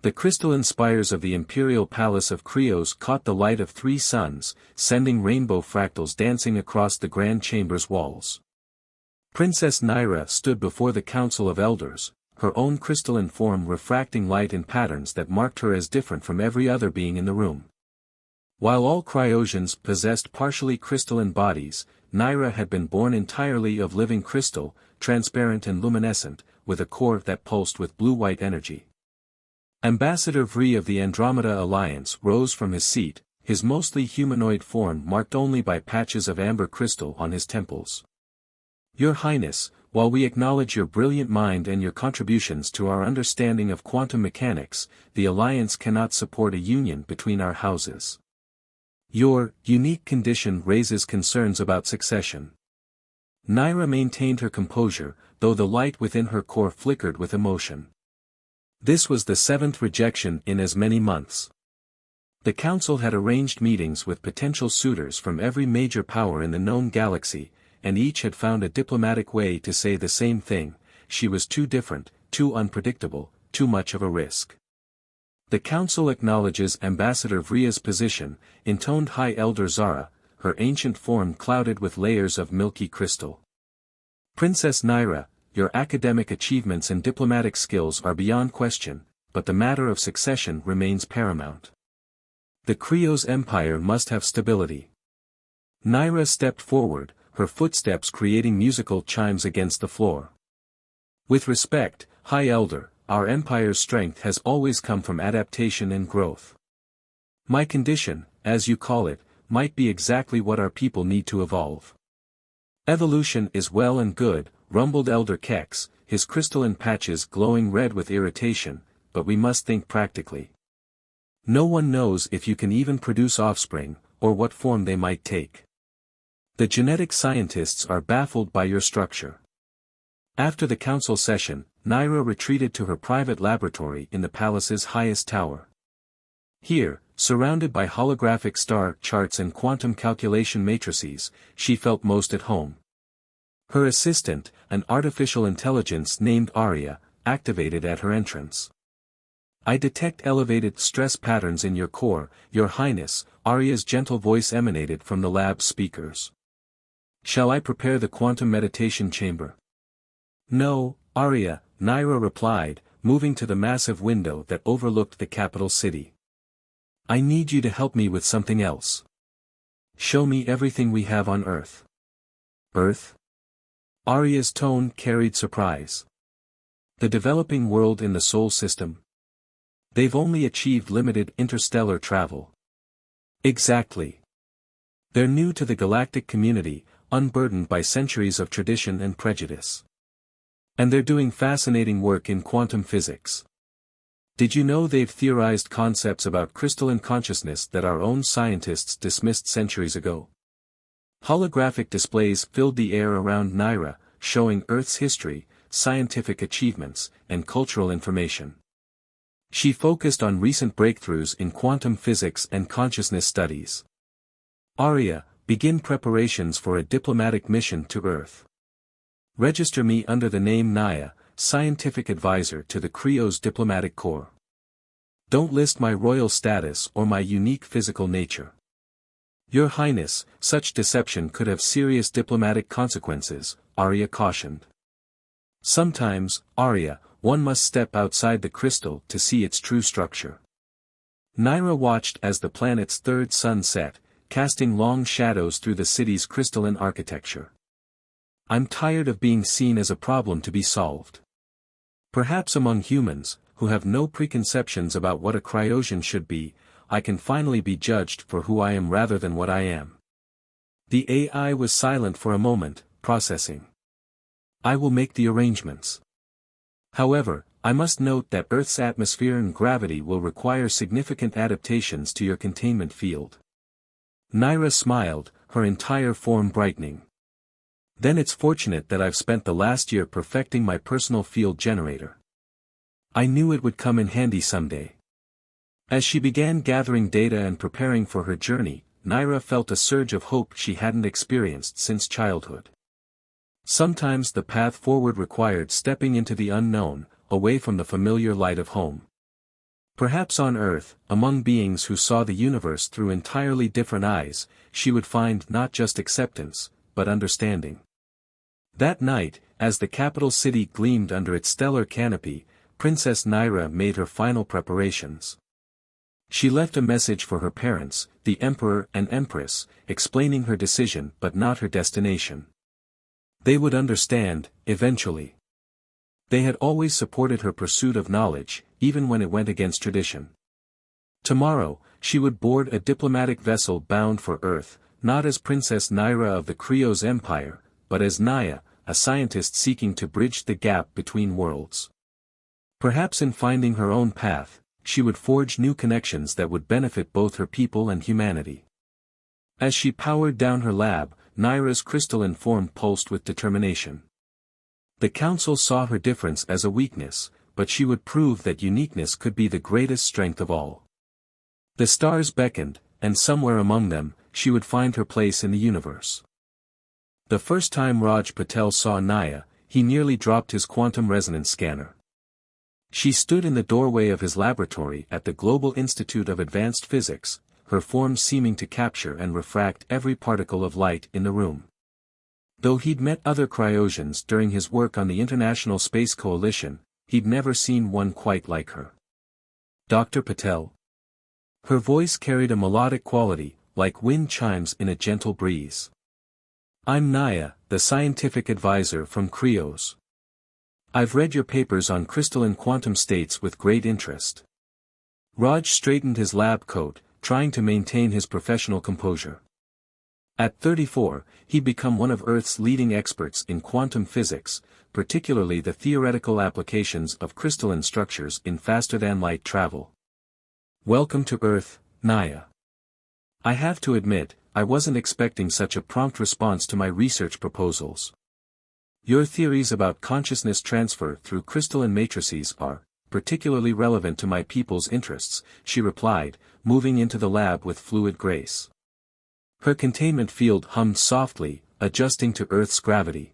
The crystalline spires of the imperial palace of Krios caught the light of 3 suns, sending rainbow fractals dancing across the grand chamber's walls. Princess Naira stood before the council of elders, her own crystalline form refracting light in patterns that marked her as different from every other being in the room. While all Cryosians possessed partially crystalline bodies, Naira had been born entirely of living crystal, transparent and luminescent, with a core that pulsed with blue-white energy. Ambassador Vri of the Andromeda Alliance rose from his seat, his mostly humanoid form marked only by patches of amber crystal on his temples. Your Highness, while we acknowledge your brilliant mind and your contributions to our understanding of quantum mechanics, the Alliance cannot support a union between our houses. Your unique condition raises concerns about succession. Naira maintained her composure, though the light within her core flickered with emotion. This was the 7th rejection in as many months. The council had arranged meetings with potential suitors from every major power in the known galaxy, and each had found a diplomatic way to say the same thing: she was too different, too unpredictable, too much of a risk. The council acknowledges Ambassador Vria's position, intoned High Elder Zara, her ancient form clouded with layers of milky crystal. Princess Naira, your academic achievements and diplomatic skills are beyond question, but the matter of succession remains paramount. The Krios Empire must have stability. Naira stepped forward, her footsteps creating musical chimes against the floor. With respect, High Elder, our empire's strength has always come from adaptation and growth. My condition, as you call it, might be exactly what our people need to evolve. Evolution is well and good, rumbled Elder Kex, his crystalline patches glowing red with irritation, but we must think practically. No one knows if you can even produce offspring, or what form they might take. The genetic scientists are baffled by your structure. After the council session, Naira retreated to her private laboratory in the palace's highest tower. Here, surrounded by holographic star charts and quantum calculation matrices, she felt most at home. Her assistant, an artificial intelligence named Aria, activated at her entrance. I detect elevated stress patterns in your core, Your Highness, Aria's gentle voice emanated from the lab's speakers. Shall I prepare the quantum meditation chamber? No, Aria, Naira replied, moving to the massive window that overlooked the capital city. I need you to help me with something else. Show me everything we have on Earth. Earth? Aria's tone carried surprise. The developing world in the Sol system? They've only achieved limited interstellar travel. Exactly. They're new to the galactic community, unburdened by centuries of tradition and prejudice. And they're doing fascinating work in quantum physics. Did you know they've theorized concepts about crystalline consciousness that our own scientists dismissed centuries ago? Holographic displays filled the air around Naira, showing Earth's history, scientific achievements, and cultural information. She focused on recent breakthroughs in quantum physics and consciousness studies. Aria, begin preparations for a diplomatic mission to Earth. Register me under the name Naya, scientific advisor to the Krios diplomatic corps. Don't list my royal status or my unique physical nature. Your Highness, such deception could have serious diplomatic consequences, Aria cautioned. Sometimes, Aria, one must step outside the crystal to see its true structure. Naira watched as the planet's third sun set, casting long shadows through the city's crystalline architecture. I'm tired of being seen as a problem to be solved. Perhaps among humans, who have no preconceptions about what a Cryosian should be, I can finally be judged for who I am rather than what I am. The AI was silent for a moment, processing. I will make the arrangements. However, I must note that Earth's atmosphere and gravity will require significant adaptations to your containment field. Naira smiled, her entire form brightening. Then it's fortunate that I've spent the last year perfecting my personal field generator. I knew it would come in handy someday. As she began gathering data and preparing for her journey, Naira felt a surge of hope she hadn't experienced since childhood. Sometimes the path forward required stepping into the unknown, away from the familiar light of home. Perhaps on Earth, among beings who saw the universe through entirely different eyes, she would find not just acceptance, but understanding. That night, as the capital city gleamed under its stellar canopy, Princess Naira made her final preparations. She left a message for her parents, the Emperor and Empress, explaining her decision but not her destination. They would understand, eventually. They had always supported her pursuit of knowledge, even when it went against tradition. Tomorrow, she would board a diplomatic vessel bound for Earth, not as Princess Naira of the Krios Empire, but as Naya, a scientist seeking to bridge the gap between worlds. Perhaps in finding her own path, she would forge new connections that would benefit both her people and humanity. As she powered down her lab, Naira's crystalline form pulsed with determination. The council saw her difference as a weakness, but she would prove that uniqueness could be the greatest strength of all. The stars beckoned, and somewhere among them, she would find her place in the universe. The first time Raj Patel saw Naya, he nearly dropped his quantum resonance scanner. She stood in the doorway of his laboratory at the Global Institute of Advanced Physics, her form seeming to capture and refract every particle of light in the room. Though he'd met other cryosians during his work on the International Space Coalition, he'd never seen one quite like her. Dr. Patel. Her voice carried a melodic quality, like wind chimes in a gentle breeze. I'm Naya, the scientific advisor from Krios. I've read your papers on crystalline quantum states with great interest. Raj straightened his lab coat, trying to maintain his professional composure. At 34, he'd become one of Earth's leading experts in quantum physics, particularly the theoretical applications of crystalline structures in faster-than-light travel. Welcome to Earth, Naya. I have to admit, I wasn't expecting such a prompt response to my research proposals. Your theories about consciousness transfer through crystalline matrices are particularly relevant to my people's interests, she replied, moving into the lab with fluid grace. Her containment field hummed softly, adjusting to Earth's gravity.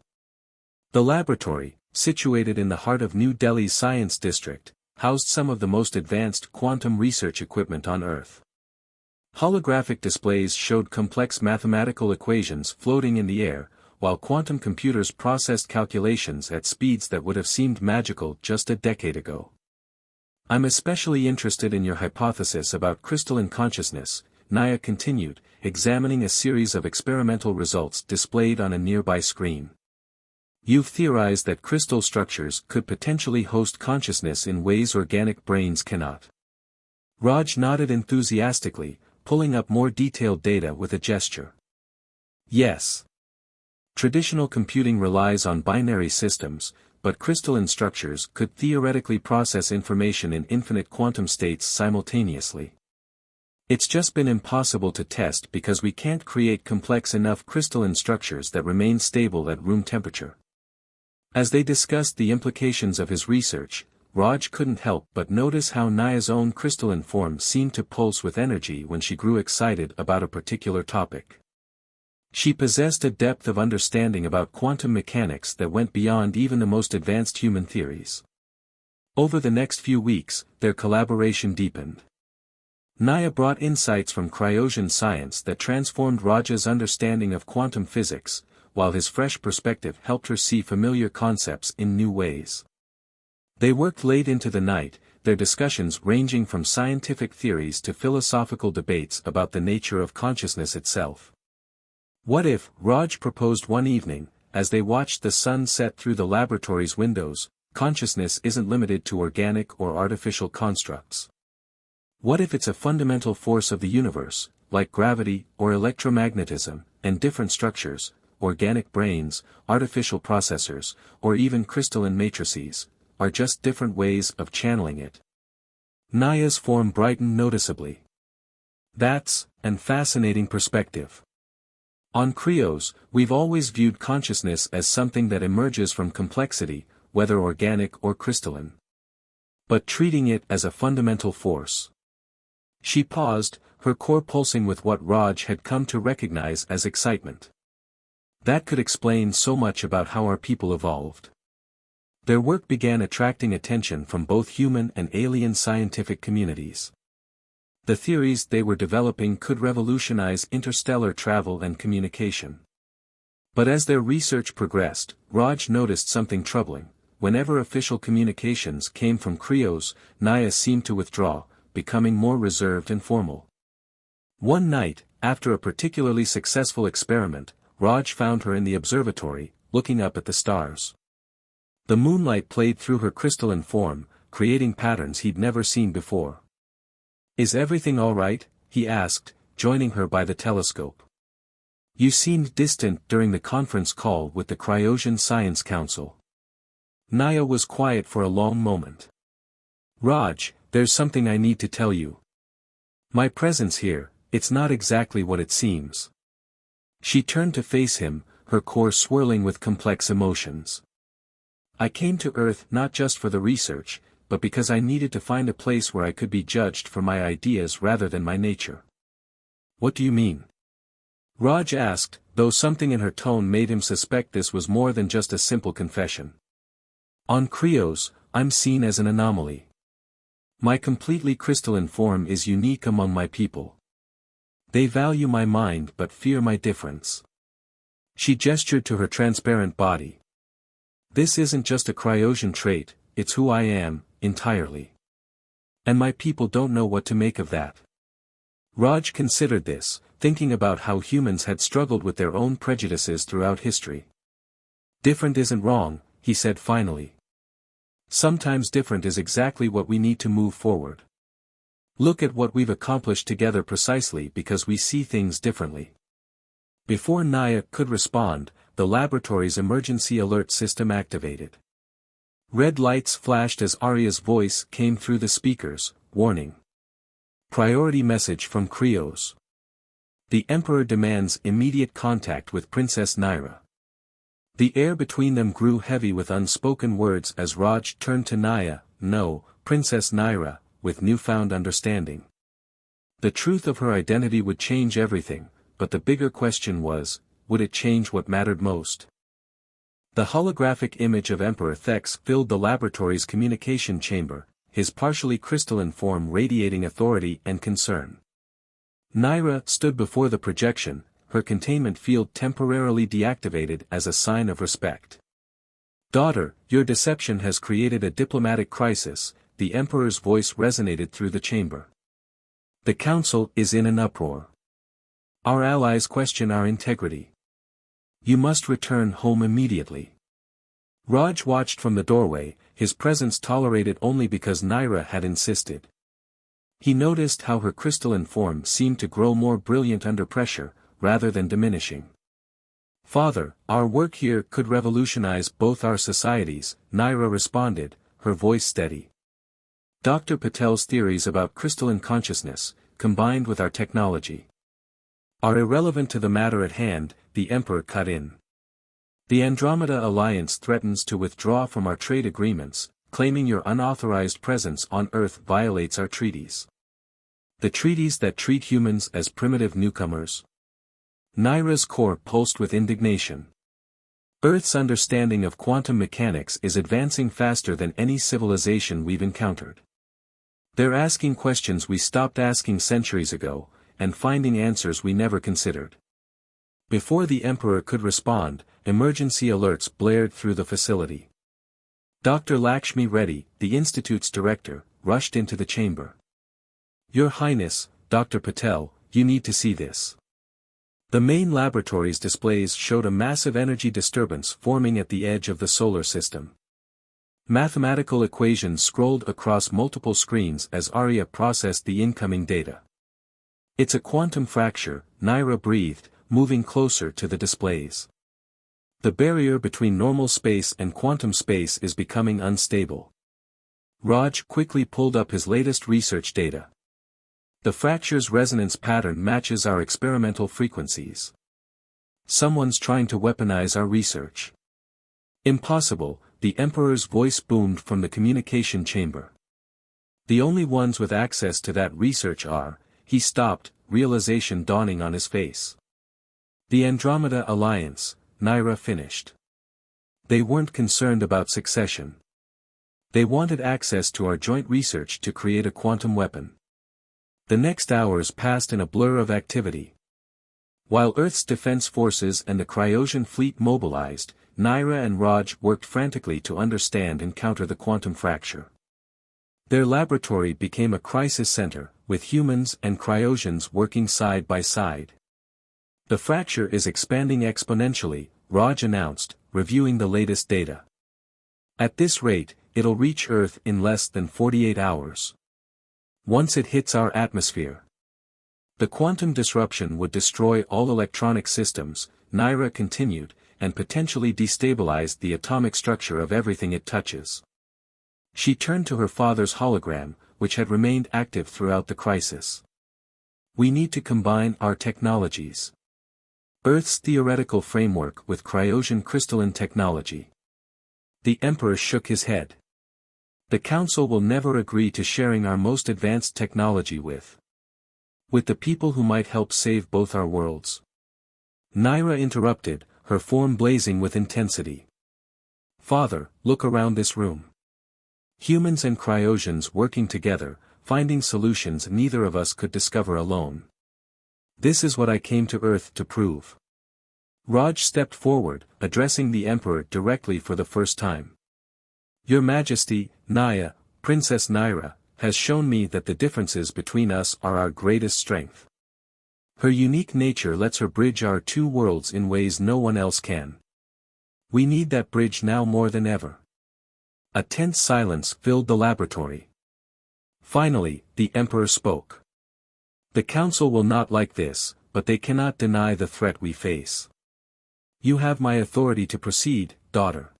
The laboratory, situated in the heart of New Delhi's Science District, housed some of the most advanced quantum research equipment on Earth. Holographic displays showed complex mathematical equations floating in the air, while quantum computers processed calculations at speeds that would have seemed magical just a decade ago. I'm especially interested in your hypothesis about crystalline consciousness, Naya continued, examining a series of experimental results displayed on a nearby screen. You've theorized that crystal structures could potentially host consciousness in ways organic brains cannot. Raj nodded enthusiastically, pulling up more detailed data with a gesture. Yes. Traditional computing relies on binary systems, but crystalline structures could theoretically process information in infinite quantum states simultaneously. It's just been impossible to test because we can't create complex enough crystalline structures that remain stable at room temperature. As they discussed the implications of his research, Raj couldn't help but notice how Naya's own crystalline form seemed to pulse with energy when she grew excited about a particular topic. She possessed a depth of understanding about quantum mechanics that went beyond even the most advanced human theories. Over the next few weeks, their collaboration deepened. Naya brought insights from cryosian science that transformed Raj's understanding of quantum physics, while his fresh perspective helped her see familiar concepts in new ways. They worked late into the night, their discussions ranging from scientific theories to philosophical debates about the nature of consciousness itself. What if, Raj proposed one evening, as they watched the sun set through the laboratory's windows, consciousness isn't limited to organic or artificial constructs? What if it's a fundamental force of the universe, like gravity or electromagnetism, and different structures, organic brains, artificial processors, or even crystalline matrices, are just different ways of channeling it? Naya's form brightened noticeably. That's an fascinating perspective. On Krios, we've always viewed consciousness as something that emerges from complexity, whether organic or crystalline. But treating it as a fundamental force. She paused, her core pulsing with what Raj had come to recognize as excitement. That could explain so much about how our people evolved. Their work began attracting attention from both human and alien scientific communities. The theories they were developing could revolutionize interstellar travel and communication. But as their research progressed, Raj noticed something troubling. Whenever official communications came from Krios, Naya seemed to withdraw, becoming more reserved and formal. One night, after a particularly successful experiment, Raj found her in the observatory, looking up at the stars. The moonlight played through her crystalline form, creating patterns he'd never seen before. "Is everything all right?" he asked, joining her by the telescope. "You seemed distant during the conference call with the Cryosian Science Council." Naya was quiet for a long moment. "Raj, there's something I need to tell you. My presence here, it's not exactly what it seems." She turned to face him, her core swirling with complex emotions. "I came to Earth not just for the research, but because I needed to find a place where I could be judged for my ideas rather than my nature." "What do you mean?" Raj asked, though something in her tone made him suspect this was more than just a simple confession. "On Krios, I'm seen as an anomaly. My completely crystalline form is unique among my people. They value my mind but fear my difference." She gestured to her transparent body. "This isn't just a Cryosian trait, it's who I am, entirely. And my people don't know what to make of that." Raj considered this, thinking about how humans had struggled with their own prejudices throughout history. "Different isn't wrong," he said finally. "Sometimes different is exactly what we need to move forward. Look at what we've accomplished together precisely because we see things differently." Before Naya could respond, the laboratory's emergency alert system activated. Red lights flashed as Arya's voice came through the speakers, warning. "Priority message from Krios. The Emperor demands immediate contact with Princess Naira." The air between them grew heavy with unspoken words as Raj turned to Naya, "No, Princess Naira," with newfound understanding. The truth of her identity would change everything, but the bigger question was, would it change what mattered most? The holographic image of Emperor Thex filled the laboratory's communication chamber, his partially crystalline form radiating authority and concern. Naira stood before the projection, her containment field temporarily deactivated as a sign of respect. "Daughter, your deception has created a diplomatic crisis," the Emperor's voice resonated through the chamber. "The Council is in an uproar. Our allies question our integrity. You must return home immediately." Raj watched from the doorway, his presence tolerated only because Naira had insisted. He noticed how her crystalline form seemed to grow more brilliant under pressure, rather than diminishing. "Father, our work here could revolutionize both our societies," Naira responded, her voice steady. "Dr. Patel's theories about crystalline consciousness, combined with our technology, are irrelevant to the matter at hand," the Emperor cut in. "The Andromeda Alliance threatens to withdraw from our trade agreements, claiming your unauthorized presence on Earth violates our treaties. The treaties that treat humans as primitive newcomers." Naira's core pulsed with indignation. "Earth's understanding of quantum mechanics is advancing faster than any civilization we've encountered. They're asking questions we stopped asking centuries ago, and finding answers we never considered." Before the Emperor could respond, emergency alerts blared through the facility. Dr. Lakshmi Reddy, the Institute's director, rushed into the chamber. "Your Highness, Dr. Patel, you need to see this." The main laboratory's displays showed a massive energy disturbance forming at the edge of the solar system. Mathematical equations scrolled across multiple screens as Arya processed the incoming data. "It's a quantum fracture," Naira breathed, moving closer to the displays. "The barrier between normal space and quantum space is becoming unstable." Raj quickly pulled up his latest research data. "The fracture's resonance pattern matches our experimental frequencies. Someone's trying to weaponize our research." "Impossible," the Emperor's voice boomed from the communication chamber. "The only ones with access to that research are," he stopped, realization dawning on his face. "The Andromeda Alliance," Naira finished. They weren't concerned about succession. They wanted access to our joint research to create a quantum weapon. The next hours passed in a blur of activity. While Earth's defense forces and the Cryosian fleet mobilized, Naira and Raj worked frantically to understand and counter the quantum fracture. Their laboratory became a crisis center, with humans and Cryosians working side by side. The fracture is expanding exponentially, Raj announced, reviewing the latest data. At this rate, it'll reach Earth in less than 48 hours. Once it hits our atmosphere, the quantum disruption would destroy all electronic systems, Naira continued, and potentially destabilize the atomic structure of everything it touches. She turned to her father's hologram, which had remained active throughout the crisis. We need to combine our technologies. Earth's theoretical framework with Cryosian crystalline technology. The Emperor shook his head. The Council will never agree to sharing our most advanced technology with the people who might help save both our worlds. Naira interrupted, her form blazing with intensity. Father, look around this room. Humans and Cryosians working together, finding solutions neither of us could discover alone. This is what I came to Earth to prove. Raj stepped forward, addressing the Emperor directly for the first time. Your Majesty, Naya, Princess Naira, has shown me that the differences between us are our greatest strength. Her unique nature lets her bridge our two worlds in ways no one else can. We need that bridge now more than ever. A tense silence filled the laboratory. Finally, the Emperor spoke. The Council will not like this, but they cannot deny the threat we face. You have my authority to proceed, daughter.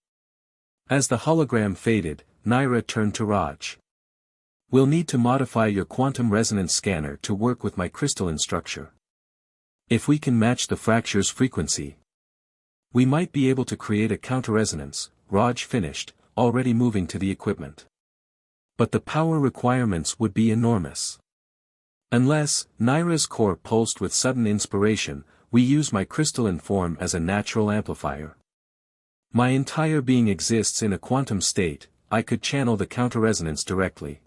As the hologram faded, Naira turned to Raj. We'll need to modify your quantum resonance scanner to work with my crystalline structure. If we can match the fracture's frequency, we might be able to create a counter-resonance, Raj finished, already moving to the equipment. But the power requirements would be enormous. Unless, Naira's core pulsed with sudden inspiration, we use my crystalline form as a natural amplifier. My entire being exists in a quantum state, I could channel the counter-resonance directly.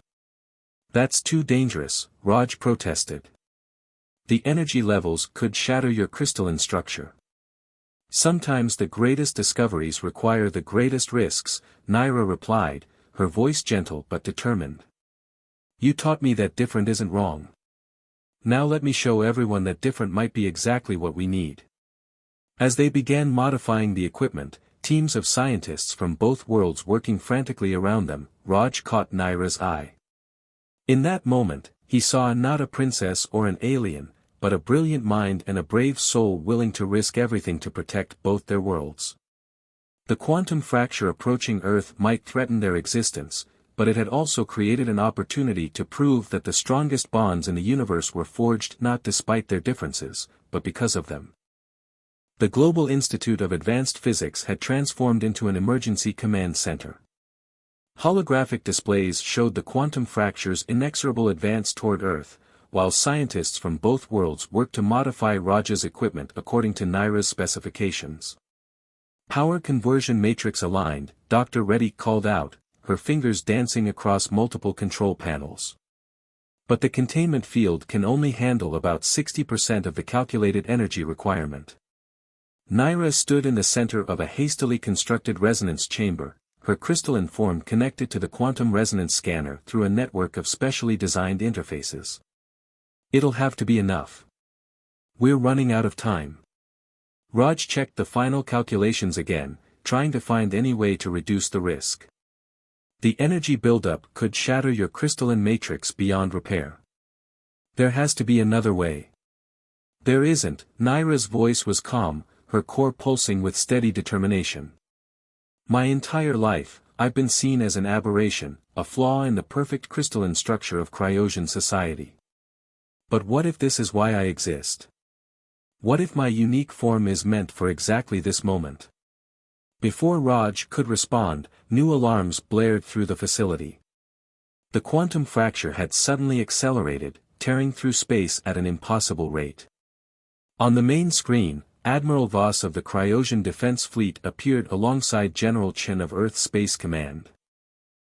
That's too dangerous, Raj protested. The energy levels could shatter your crystalline structure. Sometimes the greatest discoveries require the greatest risks, Naira replied, her voice gentle but determined. You taught me that different isn't wrong. Now let me show everyone that different might be exactly what we need. As they began modifying the equipment, teams of scientists from both worlds working frantically around them, Raj caught Naira's eye. In that moment, he saw not a princess or an alien, but a brilliant mind and a brave soul willing to risk everything to protect both their worlds. The quantum fracture approaching Earth might threaten their existence, but it had also created an opportunity to prove that the strongest bonds in the universe were forged not despite their differences, but because of them. The Global Institute of Advanced Physics had transformed into an emergency command center. Holographic displays showed the quantum fracture's inexorable advance toward Earth, while scientists from both worlds worked to modify Raj's equipment according to Naira's specifications. Power conversion matrix aligned, Dr. Reddy called out, her fingers dancing across multiple control panels. But the containment field can only handle about 60% of the calculated energy requirement. Naira stood in the center of a hastily constructed resonance chamber, her crystalline form connected to the quantum resonance scanner through a network of specially designed interfaces. It'll have to be enough. We're running out of time. Raj checked the final calculations again, trying to find any way to reduce the risk. The energy buildup could shatter your crystalline matrix beyond repair. There has to be another way. There isn't, Naira's voice was calm, her core pulsing with steady determination. My entire life, I've been seen as an aberration, a flaw in the perfect crystalline structure of Cryosian society. But what if this is why I exist? What if my unique form is meant for exactly this moment? Before Raj could respond, new alarms blared through the facility. The quantum fracture had suddenly accelerated, tearing through space at an impossible rate. On the main screen, Admiral Voss of the Cryosian Defense Fleet appeared alongside General Chen of Earth Space Command.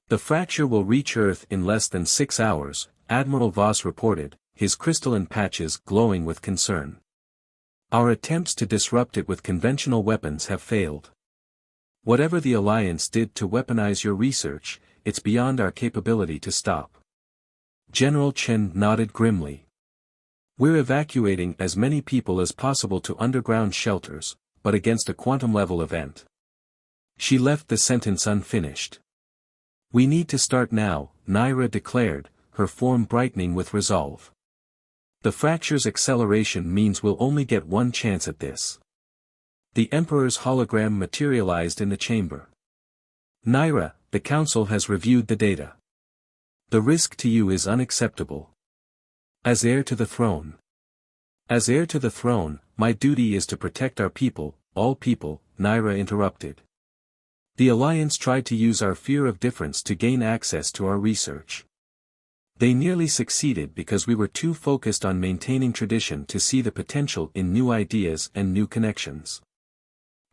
"The fracture will reach Earth in less than 6 hours," Admiral Voss reported, his crystalline patches glowing with concern. "Our attempts to disrupt it with conventional weapons have failed. Whatever the Alliance did to weaponize your research, it's beyond our capability to stop." General Chen nodded grimly. "We're evacuating as many people as possible to underground shelters, but against a quantum-level event." She left the sentence unfinished. "We need to start now," Naira declared, her form brightening with resolve. "The fracture's acceleration means we'll only get one chance at this." The Emperor's hologram materialized in the chamber. "Naira, the Council has reviewed the data. The risk to you is unacceptable. As heir to the throne. As heir to the throne, my duty is to protect our people, all people," Naira interrupted. "The Alliance tried to use our fear of difference to gain access to our research. They nearly succeeded because we were too focused on maintaining tradition to see the potential in new ideas and new connections."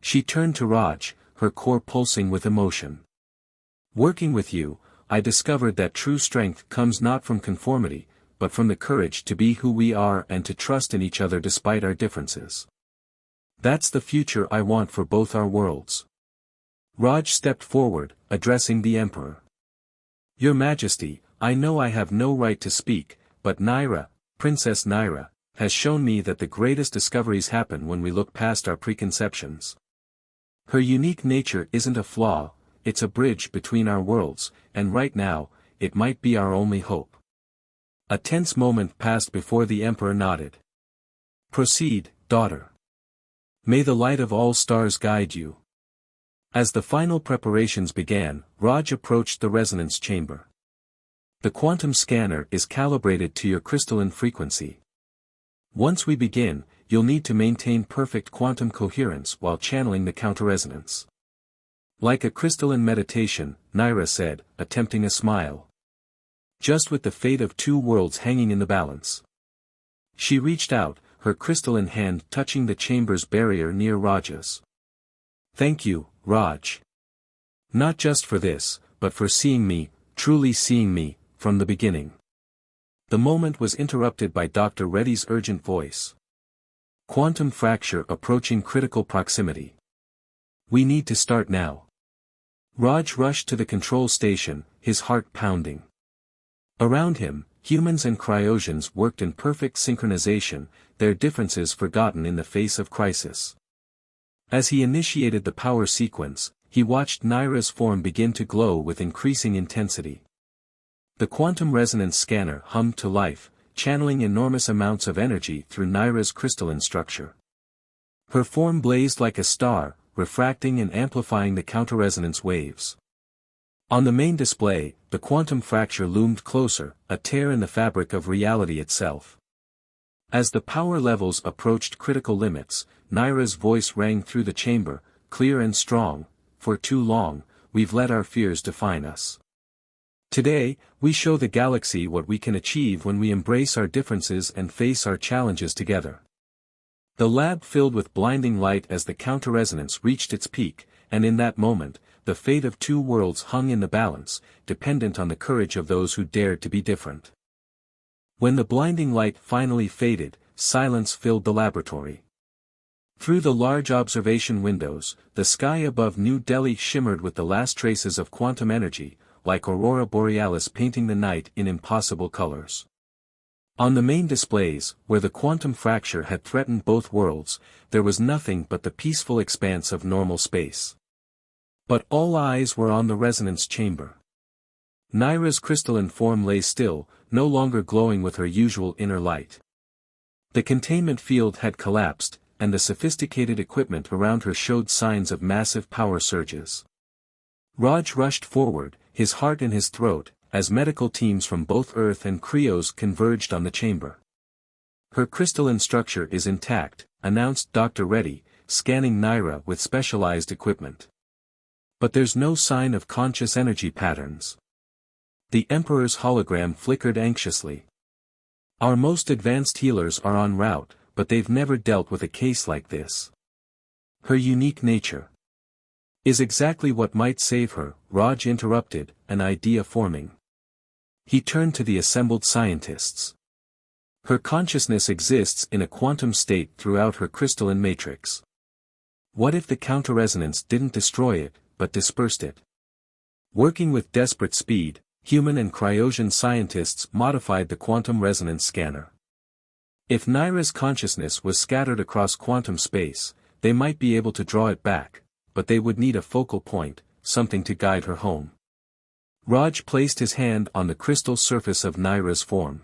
She turned to Raj, her core pulsing with emotion. "Working with you, I discovered that true strength comes not from conformity, but from the courage to be who we are and to trust in each other despite our differences. That's the future I want for both our worlds." Raj stepped forward, addressing the Emperor. "Your Majesty, I know I have no right to speak, but Naira, Princess Naira, has shown me that the greatest discoveries happen when we look past our preconceptions. Her unique nature isn't a flaw, it's a bridge between our worlds, and right now, it might be our only hope." A tense moment passed before the Emperor nodded. "Proceed, daughter. May the light of all stars guide you." As the final preparations began, Raj approached the resonance chamber. "The quantum scanner is calibrated to your crystalline frequency. Once we begin, you'll need to maintain perfect quantum coherence while channeling the counterresonance." "Like a crystalline meditation," Naira said, attempting a smile. "Just with the fate of two worlds hanging in the balance." She reached out, her crystalline hand touching the chamber's barrier near Raj's. "Thank you, Raj. Not just for this, but for seeing me, truly seeing me, from the beginning." The moment was interrupted by Dr. Reddy's urgent voice. "Quantum fracture approaching critical proximity. We need to start now." Raj rushed to the control station, his heart pounding. Around him, humans and Cryosians worked in perfect synchronization, their differences forgotten in the face of crisis. As he initiated the power sequence, he watched Naira's form begin to glow with increasing intensity. The quantum resonance scanner hummed to life, channeling enormous amounts of energy through Naira's crystalline structure. Her form blazed like a star, refracting and amplifying the counterresonance waves. On the main display, the quantum fracture loomed closer, a tear in the fabric of reality itself. As the power levels approached critical limits, Naira's voice rang through the chamber, clear and strong. "For too long, we've let our fears define us. Today, we show the galaxy what we can achieve when we embrace our differences and face our challenges together." The lab filled with blinding light as the counterresonance reached its peak, and in that moment, the fate of two worlds hung in the balance, dependent on the courage of those who dared to be different. When the blinding light finally faded, silence filled the laboratory. Through the large observation windows, the sky above New Delhi shimmered with the last traces of quantum energy, like aurora borealis painting the night in impossible colors. On the main displays, where the quantum fracture had threatened both worlds, there was nothing but the peaceful expanse of normal space. But all eyes were on the resonance chamber. Naira's crystalline form lay still, no longer glowing with her usual inner light. The containment field had collapsed, and the sophisticated equipment around her showed signs of massive power surges. Raj rushed forward, his heart in his throat, as medical teams from both Earth and Kryos converged on the chamber. "Her crystalline structure is intact," announced Dr. Reddy, scanning Naira with specialized equipment. "But there's no sign of conscious energy patterns." The Emperor's hologram flickered anxiously. "Our most advanced healers are en route, but they've never dealt with a case like this. Her unique nature is exactly what might save her, Raj interrupted, an idea forming. He turned to the assembled scientists. Her consciousness exists in a quantum state throughout her crystalline matrix. What if the counter-resonance didn't destroy it, but dispersed it? Working with desperate speed, human and cryosian scientists modified the quantum resonance scanner. If Naira's consciousness was scattered across quantum space, they might be able to draw it back, but they would need a focal point, something to guide her home. Raj placed his hand on the crystal surface of Naira's form.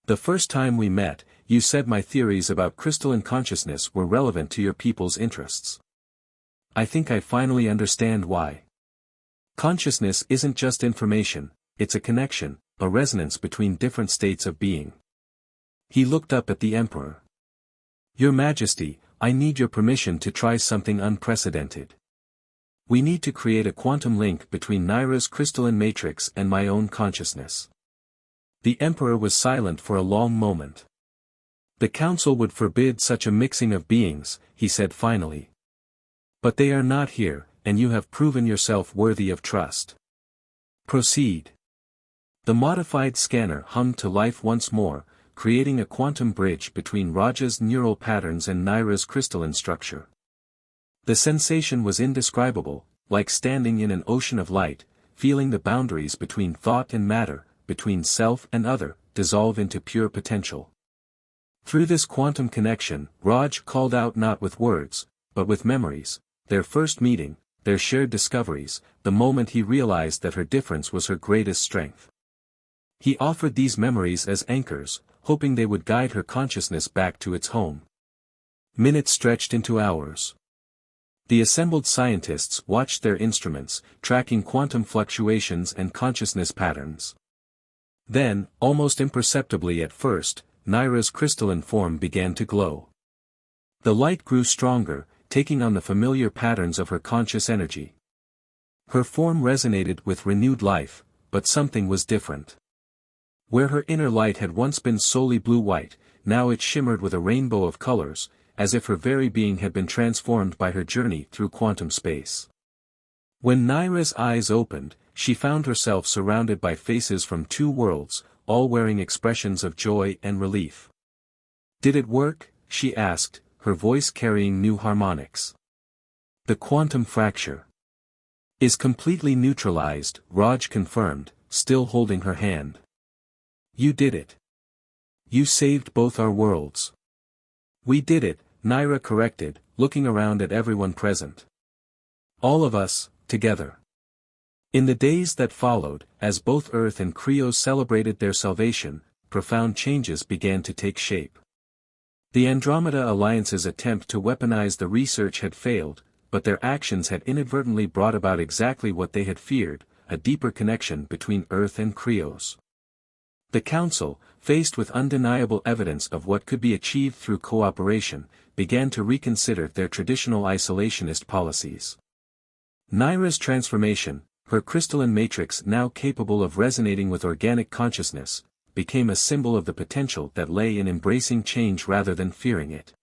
The first time we met, you said my theories about crystalline consciousness were relevant to your people's interests. I think I finally understand why. Consciousness isn't just information, it's a connection, a resonance between different states of being. He looked up at the Emperor. Your Majesty, I need your permission to try something unprecedented. We need to create a quantum link between Naira's crystalline matrix and my own consciousness. The Emperor was silent for a long moment. The Council would forbid such a mixing of beings, he said finally. But they are not here, and you have proven yourself worthy of trust. Proceed. The modified scanner hummed to life once more, creating a quantum bridge between Raja's neural patterns and Naira's crystalline structure. The sensation was indescribable, like standing in an ocean of light, feeling the boundaries between thought and matter, between self and other, dissolve into pure potential. Through this quantum connection, Raj called out not with words, but with memories, their first meeting, their shared discoveries, the moment he realized that her difference was her greatest strength. He offered these memories as anchors, hoping they would guide her consciousness back to its home. Minutes stretched into hours. The assembled scientists watched their instruments, tracking quantum fluctuations and consciousness patterns. Then, almost imperceptibly at first, Naira's crystalline form began to glow. The light grew stronger, taking on the familiar patterns of her conscious energy. Her form resonated with renewed life, but something was different. Where her inner light had once been solely blue-white, now it shimmered with a rainbow of colors, as if her very being had been transformed by her journey through quantum space. When Naira's eyes opened, she found herself surrounded by faces from two worlds, all wearing expressions of joy and relief. Did it work? She asked, her voice carrying new harmonics. The quantum fracture is completely neutralized, Raj confirmed, still holding her hand. You did it. You saved both our worlds. We did it, Naira corrected, looking around at everyone present. All of us, together. In the days that followed, as both Earth and Krios celebrated their salvation, profound changes began to take shape. The Andromeda Alliance's attempt to weaponize the research had failed, but their actions had inadvertently brought about exactly what they had feared, a deeper connection between Earth and Krios. The Council, faced with undeniable evidence of what could be achieved through cooperation, began to reconsider their traditional isolationist policies. Naira's transformation, her crystalline matrix now capable of resonating with organic consciousness, became a symbol of the potential that lay in embracing change rather than fearing it.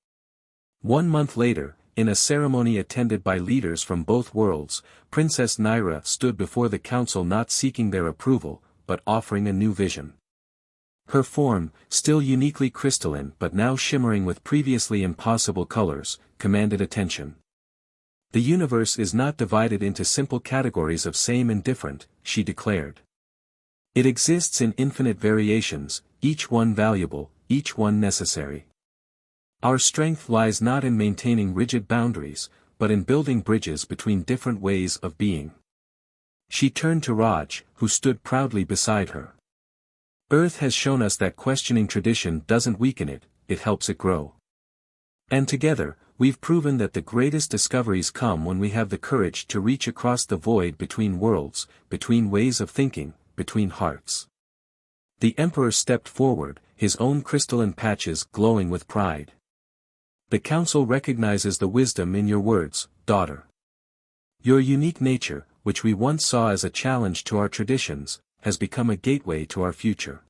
1 month later, in a ceremony attended by leaders from both worlds, Princess Naira stood before the Council not seeking their approval, but offering a new vision. Her form, still uniquely crystalline but now shimmering with previously impossible colors, commanded attention. The universe is not divided into simple categories of same and different, she declared. It exists in infinite variations, each one valuable, each one necessary. Our strength lies not in maintaining rigid boundaries, but in building bridges between different ways of being. She turned to Raj, who stood proudly beside her. Earth has shown us that questioning tradition doesn't weaken it, it helps it grow. And together, we've proven that the greatest discoveries come when we have the courage to reach across the void between worlds, between ways of thinking, between hearts. The Emperor stepped forward, his own crystalline patches glowing with pride. The Council recognizes the wisdom in your words, daughter. Your unique nature, which we once saw as a challenge to our traditions, has become a gateway to our future.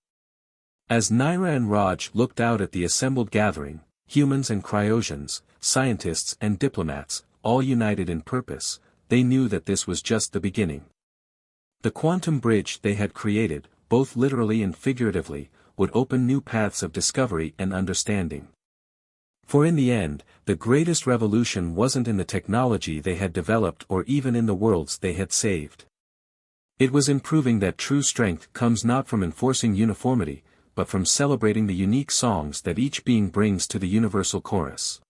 As Naira and Raj looked out at the assembled gathering, humans and cryosians, scientists and diplomats, all united in purpose, they knew that this was just the beginning. The quantum bridge they had created, both literally and figuratively, would open new paths of discovery and understanding. For in the end, the greatest revolution wasn't in the technology they had developed or even in the worlds they had saved. It was in proving that true strength comes not from enforcing uniformity, but from celebrating the unique songs that each being brings to the universal chorus.